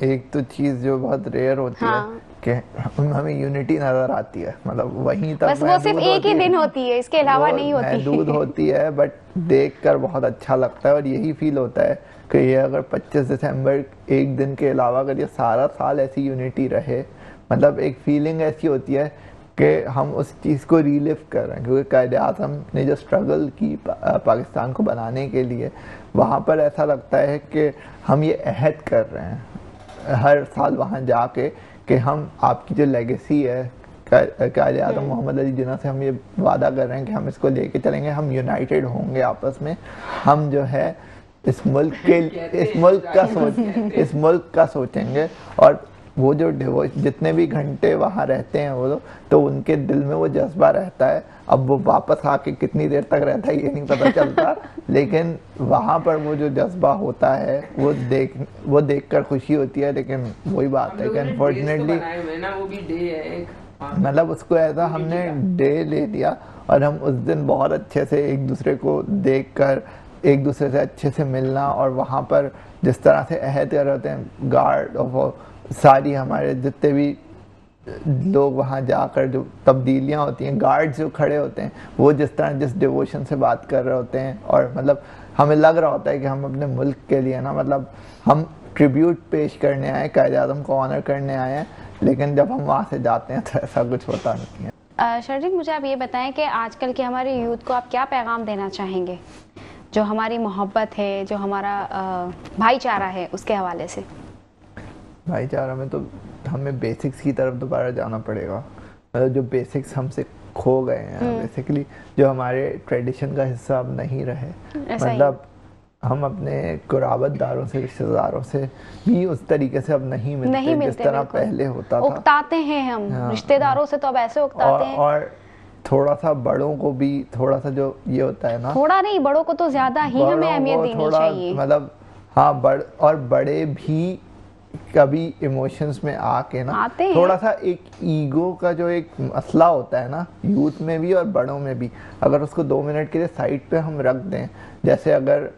एक तो चीज़ जो बहुत रेयर होती है कि हमें यूनिटी नज़र आती है, मतलब वहीं तक बस वो सिर्फ एक ही दिन होती है, इसके अलावा नहीं होती। दूध होती है, बट देखकर बहुत अच्छा लगता है और यही फील होता है कि ये अगर 25 दिसंबर एक दिन के अलावा अगर ये सारा साल ऐसी यूनिटी रहे, मतलब एक फीलिंग ऐसी होती है कि हम उस चीज़ को रीलिव कर रहे हैं, क्योंकि कायद-ए-आज़म ने जो स्ट्रगल की पाकिस्तान को बनाने के लिए, वहाँ पर ऐसा लगता है कि हम ये अहद कर रहे हैं हर साल वहाँ जाके कि हम आपकी जो लेगेसी है कायद-ए-आज़म मोहम्मद अली जिन्ना से हम ये वादा कर रहे हैं कि हम इसको लेके चलेंगे, हम यूनाइटेड होंगे आपस में, हम जो है इस मुल्क का सोचेंगे। और वो जो जितने भी घंटे वहाँ रहते हैं वो तो उनके दिल में वो जज्बा रहता है। अब वो वापस आके कितनी देर तक रहता है ये नहीं पता चलता, लेकिन वहाँ पर वो जो जज्बा होता है वो देखकर खुशी होती है। लेकिन वही बात है कि अनफॉर्चुनेटली मतलब उसको ऐसा हमने डे ले लिया और हम उस दिन बहुत अच्छे से एक दूसरे को देखकर एक दूसरे से अच्छे से मिलना, और वहाँ पर जिस तरह से अहद कर होते हैं गार्ड और सारी हमारे जितने भी लोग वहाँ जाकर जो तब्दीलियाँ होती हैं, गार्ड्स जो खड़े होते हैं वो जिस डिवोशन से बात कर रहे होते हैं, और मतलब हमें लग रहा होता है कि हम अपने मुल्क के लिए ना, मतलब हम ट्रिब्यूट पेश करने आए, कायद-ए-आज़म को ऑनर करने आए हैं, लेकिन जब हम वहाँ से जाते हैं तो ऐसा कुछ होता नहीं है। शर्जील, मुझे आप ये बताएं कि आजकल के हमारे यूथ को आप क्या पैगाम देना चाहेंगे, जो हमारी मोहब्बत है, जो हमारा भाईचारा है, उसके हवाले से? भाईचारा में तो हमें बेसिक्स की तरफ दोबारा जाना पड़ेगा, मतलब जो बेसिक्स हमसे खो गए हैं बेसिकली, जो हमारे ट्रेडिशन का हिस्सा अब नहीं रहे। मतलब हम अपने कुराबतदारों से, रिश्तेदारों से भी उस तरीके से अब नहीं मिलते जिस तरह पहले होता था। उकताते हैं हम, रिश्तेदारों से तो अब ऐसे उकताते हैं। और थोड़ा सा बड़ों को भी थोड़ा सा जो ये होता है ना, थोड़ा नहीं, बड़ों को तो ज्यादा ही हमें अहमियत देनी चाहिए। मतलब हाँ, बड़े भी कभी इमोशंस में आके ना थोड़ा सा एक ईगो का जो एक मसला होता है ना, यूथ में भी और बड़ों में भी, अगर उसको 2 मिनट के लिए साइड पे हम रख दें, जैसे अगर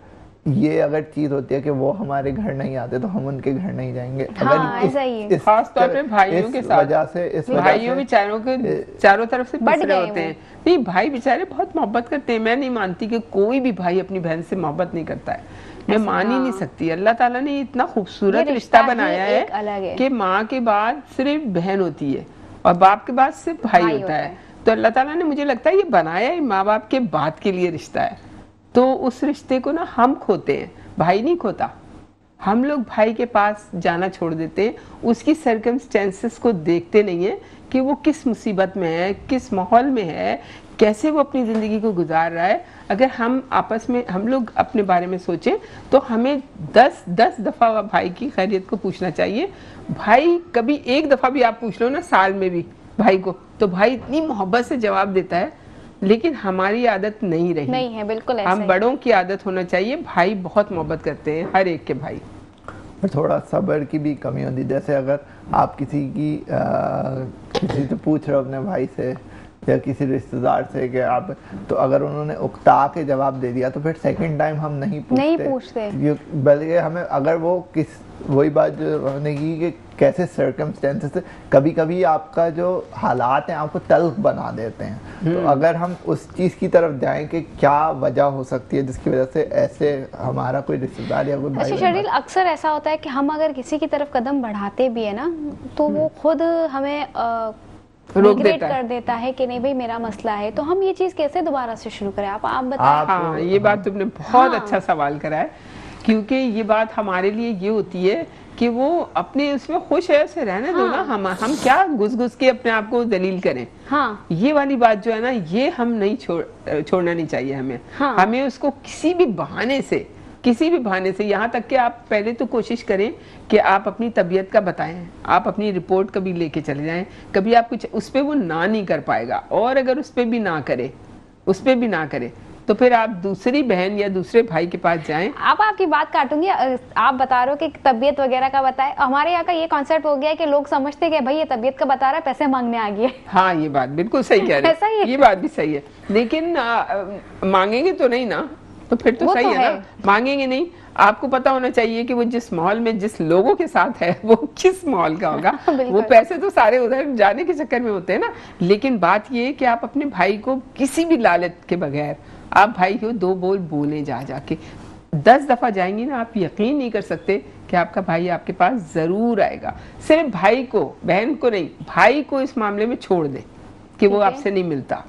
चीज होती है कि वो हमारे घर नहीं आते तो हम उनके घर नहीं जाएंगे। हाँ, अगर खास तौर पे भाइयों के साथ वजह से भाइयों बेचारों के चारों तरफ से पिछड़े होते हैं। नहीं, भाई बेचारे बहुत मोहब्बत करते हैं। मैं नहीं मानती कि कोई भी भाई अपनी बहन से मोहब्बत नहीं करता है, मैं मान ही नहीं सकती। अल्लाह ताला ने इतना खूबसूरत रिश्ता बनाया है कि माँ के बाद सिर्फ बहन होती है और बाप के बाद सिर्फ भाई होता है। तो अल्लाह ताला ने, मुझे लगता है, ये बनाया है माँ बाप के बाद के लिए रिश्ता है। तो उस रिश्ते को ना हम खोते हैं, भाई नहीं खोता। हम लोग भाई के पास जाना छोड़ देते हैं, उसकी सर्कमस्टेंसेस को देखते नहीं है कि वो किस मुसीबत में है, किस माहौल में है, कैसे वो अपनी ज़िंदगी को गुजार रहा है। अगर हम आपस में हम लोग अपने बारे में सोचें तो हमें 10 दफ़ा भाई की खैरियत को पूछना चाहिए। भाई कभी एक दफ़ा भी आप पूछ लो ना साल में भी भाई को, तो भाई इतनी मोहब्बत से जवाब देता है। लेकिन हमारी आदत नहीं रही, नहीं है, बिल्कुल ऐसा हम बड़ों की आदत होना चाहिए। भाई बहुत मोहब्बत करते हैं हर एक के भाई, पर थोड़ा सब्र की भी कमी होती है। जैसे अगर आप किसी से पूछ रहे हो अपने भाई से या किसी रिश्तेदार से कि आप, तो अगर उन्होंने उकता के जवाब दे दिया तो फिर सेकंड टाइम हम नहीं पूछते। बल्कि हमें, अगर वो वही बात जो हमने की कि कैसे सर्कमस्टेंसेस से कभी कभी आपका जो हालात हैं आपको तल्ख बना देते हैं। तो अगर हम उस चीज़ की तरफ जाएं कि क्या वजह हो सकती है जिसकी वजह से ऐसे हमारा कोई रिश्तेदार या कोई भाई। अच्छा शर्जील, अक्सर ऐसा होता है कि हम अगर किसी की तरफ कदम बढ़ाते भी है ना, तो वो खुद हमें रिग्रेट कर देता है कि नहीं भाई मेरा मसला है, तो हम ये चीज कैसे दोबारा से शुरू करें? आप बताएं। हाँ, ये बात तुमने बहुत अच्छा सवाल करा है, क्योंकि ये बात हमारे लिए ये होती है कि वो अपने उसमें खुश है, उसे रहने दो ना। हम क्या घुस के अपने आप को दलील करें। हाँ, ये वाली बात जो है ना, ये हम नहीं छोड़ना नहीं चाहिए हमें। हाँ, हमें उसको किसी भी बहाने से, यहाँ तक कि आप पहले तो कोशिश करें कि आप अपनी तबीयत का बताएं, आप अपनी रिपोर्ट कभी लेके चले जाएं। कभी आप कुछ उस पर वो ना नहीं कर पाएगा, और अगर उस पर भी ना करे तो फिर आप दूसरी बहन या दूसरे भाई के पास जाएं। आपकी बात काटूंगी। आप बता रहे हो कि तबीयत वगैरह का बताएं। हमारे यहाँ का ये कॉन्सेप्ट हो गया है कि लोग समझते हैं कि भाई ये तबीयत का बता रहा है, पैसे मांगने आ गए। हाँ, ये बात बिल्कुल सही कह रहे हैं। ये बात भी सही है, लेकिन मांगेंगे तो नहीं ना, तो फिर तो वो सही तो है ना, मांगेंगे नहीं। आपको पता होना चाहिए कि वो जिस माहौल में जिस लोगों के साथ है वो किस माहौल का होगा। वो पैसे तो सारे उधर जाने के चक्कर में होते हैं ना, लेकिन बात ये है कि आप अपने भाई को किसी भी लालच के बगैर आप भाई को 2 बोल बोले जाके 10 दफा जाएंगी ना, आप यकीन नहीं कर सकते कि आपका भाई आपके पास जरूर आएगा। सिर्फ भाई को, बहन को नहीं, भाई को इस मामले में छोड़ दे कि वो आपसे नहीं मिलता,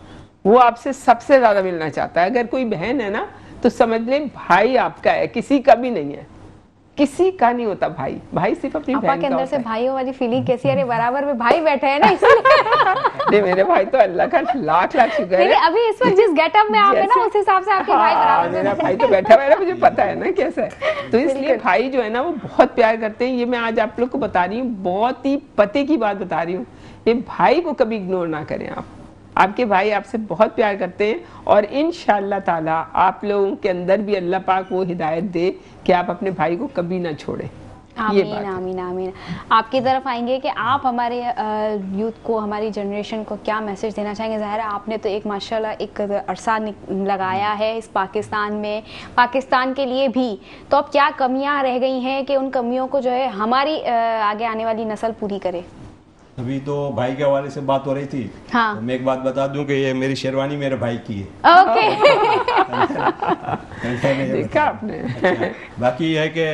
वो आपसे सबसे ज्यादा मिलना चाहता है। अगर कोई बहन है ना तो समझ ले भाई आपका है, किसी का भी नहीं है, किसी का नहीं होता भाई। भाई सिर्फ अपनी बहन का के अंदर होता से है। भाइयों वाली फीलिंग कैसी है? अरे बराबर में भाई बैठे हैं ना इसलिए। नहीं, मेरे भाई तो अल्लाह का लाख शुक्र है। अभी इस वक्त जिस गेटअप में आप है ना उस हिसाब से आपके भाई बराबर मेरा भाई तो बैठा हुआ है ना, मुझे पता है ना कैसा है। तो इसलिए भाई जो है ना वो बहुत प्यार करते हैं। ये मैं आज आप लोग को बता रही हूँ, बहुत ही पते की बात बता रही हूँ। ये भाई को कभी इग्नोर ना करें आप। आपके भाई आपसे बहुत प्यार करते हैं और इंशाअल्लाह ताला आप लोगों के अंदर भी अल्लाह पाक वो हिदायत दे कि आप अपने भाई को कभी ना छोड़ें। आमीन आमीन आमीन। आपकी तरफ आएंगे कि आप हमारे यूथ को, हमारी जनरेशन को क्या मैसेज देना चाहेंगे? ज़ाहिर है आपने तो एक माशाल्लाह एक अरसा लगाया है इस पाकिस्तान में, पाकिस्तान के लिए भी, तो अब क्या कमियां रह गई हैं कि उन कमियों को जो है हमारी आगे आने वाली नस्ल पूरी करे? अभी तो भाई के हवाले से बात हो रही थी। हाँ। तो मैं एक बात बता दूं कि ये मेरी शेरवानी मेरे भाई की है। ओके। देखा आपने। अच्छा, बाकी है कि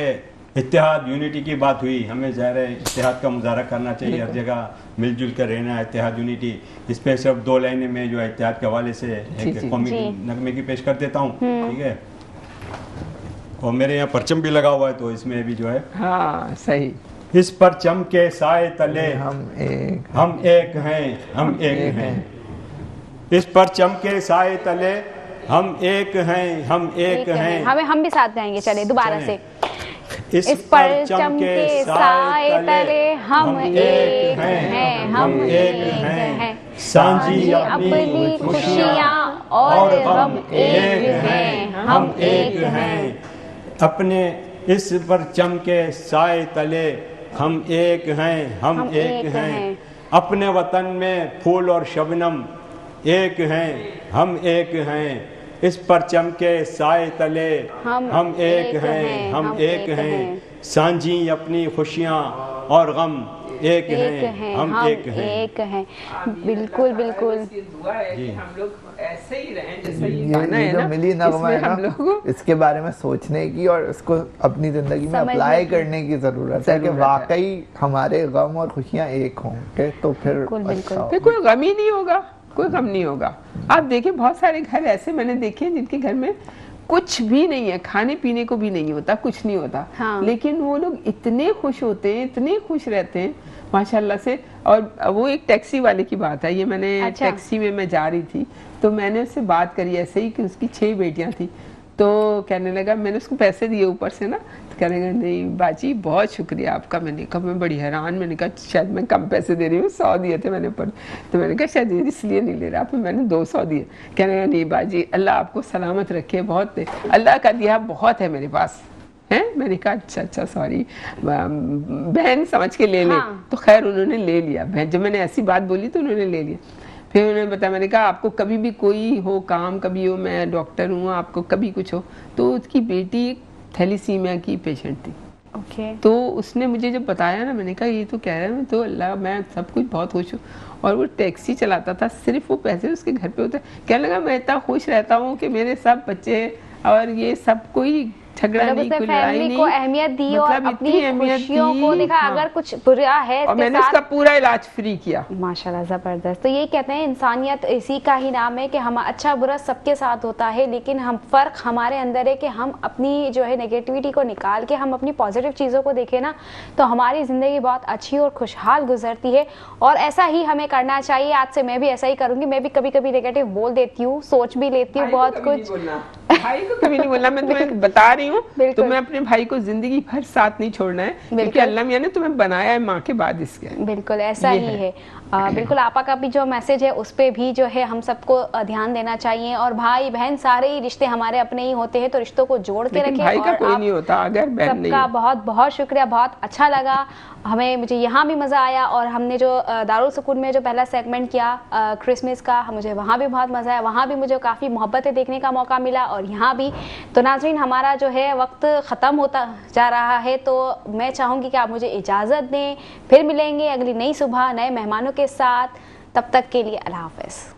इत्तेहाद, यूनिटी की बात हुई, हमें ज़ाहिर है इत्तेहाद का मुजाहरा करना चाहिए, हर जगह मिलजुल कर रहना है, इत्तेहाद यूनिटी। इस पे सिर्फ 2 लाइनें में जो है इत्तेहाद के हवाले से एक कौमी नगमे की पेश कर देता हूँ, ठीक है? और मेरे यहाँ परचम भी लगा हुआ है तो इसमें भी जो है, हाँ सही, इस परचम के साए तले हम एक हैं, हम एक हैं। इस परचम के साए तले हम एक हैं, हम एक हैं। हम भी साथ गाएंगे, चले दोबारा से। इस परचम के साए तले हम एक हैं, हम एक हैं। सांझी अपनी खुशियाँ और हम एक हैं, हम एक हैं। अपने इस परचम के साए तले हम एक हैं, हम एक हैं। अपने वतन में फूल और शबनम एक हैं, हम एक हैं। इस परचम के साए तले हम एक हैं, हम एक हैं। सांझी अपनी खुशियाँ और गम एक हैं, हम एक हैं। बिल्कुल बिल्कुल। दुआ है कि हम लोग ऐसे ही रहें जैसे ये जो मिली नगमा है ना, इसके बारे में सोचने की और इसको अपनी जिंदगी में अप्लाई करने की जरूरत है कि वाकई हमारे गम और खुशियाँ एक हों, तो फिर अच्छा फिर कोई गम ही नहीं होगा, कोई गम नहीं होगा। आप देखिए बहुत सारे घर ऐसे मैंने देखे हैं जिनके घर में कुछ भी नहीं है, खाने पीने को भी नहीं होता, कुछ नहीं होता, हाँ। लेकिन वो लोग इतने खुश होते हैं, इतने खुश रहते हैं माशाल्लाह से। और वो एक टैक्सी वाले की बात है, ये मैंने टैक्सी में मैं जा रही थी तो मैंने उससे बात करी ऐसे ही कि उसकी 6 बेटियां थी, तो कहने लगा, मैंने उसको पैसे दिए ऊपर से ना, तो कहने लगा नहीं बाजी बहुत शुक्रिया आपका। मैंने कहा मैं बड़ी हैरान, मैंने कहा शायद मैं कम पैसे दे रही हूँ, 100 दिए थे मैंने ऊपर, तो मैंने कहा शायद इसलिए नहीं ले रहा, फिर मैंने 200 दिए। कहने लगा नहीं बाजी अल्लाह आपको सलामत रखे, बहुत अल्लाह का दिया बहुत है मेरे पास है। मैंने कहा अच्छा सॉरी बहन समझ के ले ले, तो खैर उन्होंने ले लिया। बहन जब मैंने ऐसी बात बोली तो उन्होंने ले लिया। फिर उन्होंने बताया, मैंने कहा आपको कभी भी कोई हो काम, कभी हो मैं डॉक्टर हूँ, आपको कभी कुछ हो, तो उसकी बेटी थैलीसीमिया की पेशेंट थी। तो उसने मुझे जब बताया ना, मैंने कहा ये तो कह रहा है तो अल्लाह मैं सब कुछ बहुत खुश हूँ। और वो टैक्सी चलाता था, सिर्फ वो पैसे उसके घर पे होते। कहने लगा मैं इतना खुश रहता हूँ कि मेरे सब बच्चे और ये सब कोई झगड़ा नहीं, कोई लड़ाई नहीं, को अहमियत दी और अपनी खुशियों को देखा। अगर कुछ बुरा है और मैंने उसका पूरा इलाज फ्री किया। माशाल्लाह जबरदस्त। तो यही कहते हैं इंसानियत इसी का ही नाम है कि हम अच्छा बुरा सबके साथ होता है, लेकिन हम फर्क हमारे अंदर है कि हम अपनी जो है नेगेटिविटी को निकाल के हम अपनी पॉजिटिव चीज़ों को देखें ना, तो हमारी ज़िंदगी बहुत अच्छी और खुशहाल गुजरती है। और ऐसा ही हमें करना चाहिए। आज से मैं भी ऐसा ही करूँगी। मैं भी कभी कभी नेगेटिव बोल देती हूँ, सोच भी लेती हूँ बहुत कुछ। भाई को कभी नहीं बोलना। मैं तुम्हें बता रही नहीं हूँ तो बिल्कुल। मैं अपने भाई को जिंदगी भर साथ नहीं छोड़ना है, क्योंकि बिल्कुल। अल्लाह मियां ने तुम्हें बनाया है माँ के बाद इसके। बिल्कुल ऐसा ये ही है। है। बिल्कुल आपा का भी जो मैसेज है उस पे भी जो है हम सबको ध्यान देना चाहिए, और भाई बहन सारे ही रिश्ते हमारे अपने ही होते हैं, तो रिश्तों को जोड़ के लेकिन रखें। भाई का और कोई आप नहीं होता अगर बहन नहीं सबका हो। बहुत बहुत शुक्रिया, बहुत अच्छा लगा हमें, मुझे यहाँ भी मज़ा आया, और हमने जो दारुल सुकून में जो पहला सेगमेंट किया क्रिसमस का, मुझे वहाँ भी बहुत मज़ा आया, वहाँ भी मुझे काफ़ी मोहब्बतें देखने का मौका मिला, और यहाँ भी। तो नाज़रीन हमारा जो है वक्त ख़त्म होता जा रहा है, तो मैं चाहूँगी कि आप मुझे इजाज़त दें, फिर मिलेंगे अगली नई सुबह नए मेहमानों के साथ। तब तक के लिए अल्लाह हाफ़िज़।